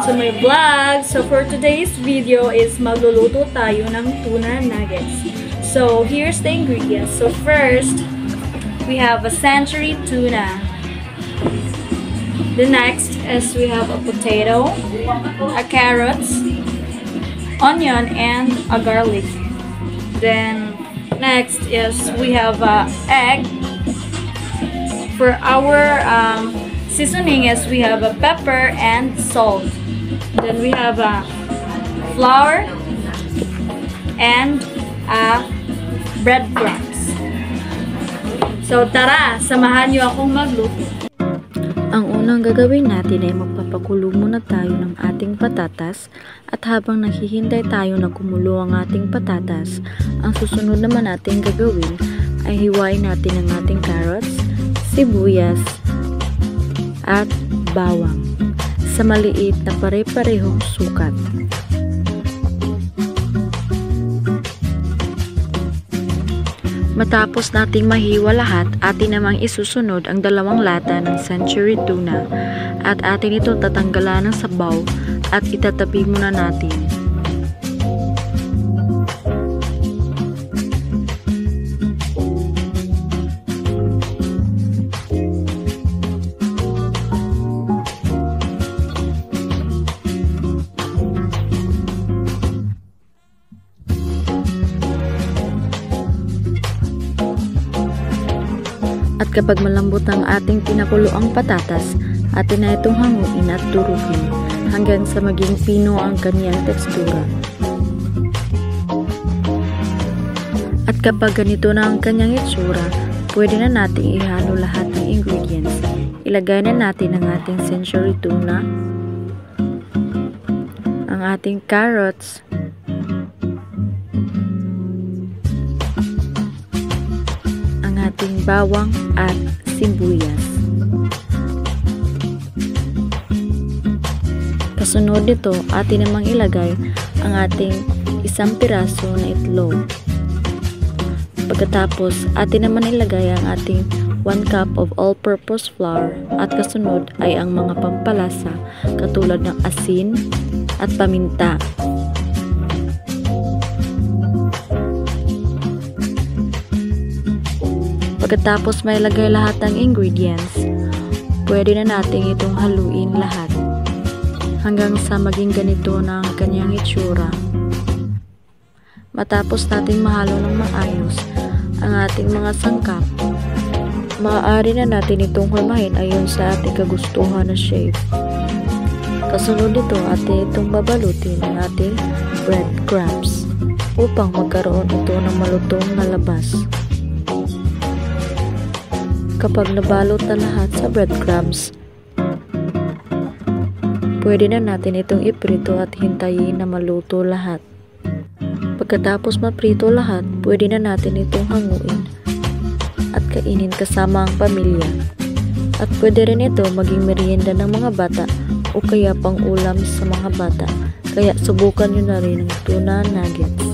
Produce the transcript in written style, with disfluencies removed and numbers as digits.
welcome to my vlog. So for today's video is magluluto tayo ng tuna nuggets. So here's the ingredients. So first, we have a century tuna. The next is we have a potato, a carrots, onion, and a garlic. Then next is we have a egg. For our seasoning is we have a pepper and salt. Then we have a flour and a breadcrumbs. So tara, samahan niyo akong magluto. Ang unang gagawin natin ay magpapakulo muna tayo ng ating patatas at habang naghihintay tayo na kumulo ang ating patatas, ang susunod naman natin gagawin ay hiwain natin ang ating carrots, sibuyas at bawang sa maliit na pare-parehong sukat. Matapos nating mahiwa lahat, atin namang isusunod ang 2 lata ng century tuna at atin itong tatanggalan ng sabaw at itatabi muna natin. At kapag malambot ang ating pinakuloang patatas, atin na itong hanguin at durugin hanggang sa maging pino ang kaniyang tekstura. At kapag ganito na ang kanyang itsura, pwede na nating ihalo lahat ng ingredients. Ilagay na natin ang ating century tuna, ang ating carrots, ating bawang at sibuyas. Kasunod nito, atin namang ilagay ang ating 1 piraso na itlog. Pagkatapos, atin naman ilagay ang ating 1 cup of all-purpose flour at kasunod ay ang mga pampalasa katulad ng asin at paminta. Pagkatapos may lagay lahat ng ingredients, pwede na natin itong haluin lahat hanggang sa maging ganito na ang kanyang itsura. Matapos natin mahalo ng maayos ang ating mga sangkap, maaari na natin itong hulmahin ayon sa ating kagustuhan na shape. Kasunod nito, atin itong babalutin ng ating breadcrumbs upang magkaroon ito ng malutong na labas. Kapag nabalot na lahat sa breadcrumbs, pwede na natin itong iprito at hintayin na maluto lahat. Pagkatapos maprito lahat, pwede na natin itong hanguin at kainin kasama ang pamilya. At pwede rin ito maging merienda ng mga bata o kaya pang ulam sa mga bata. Kaya subukan nyo na rin ang tuna nuggets.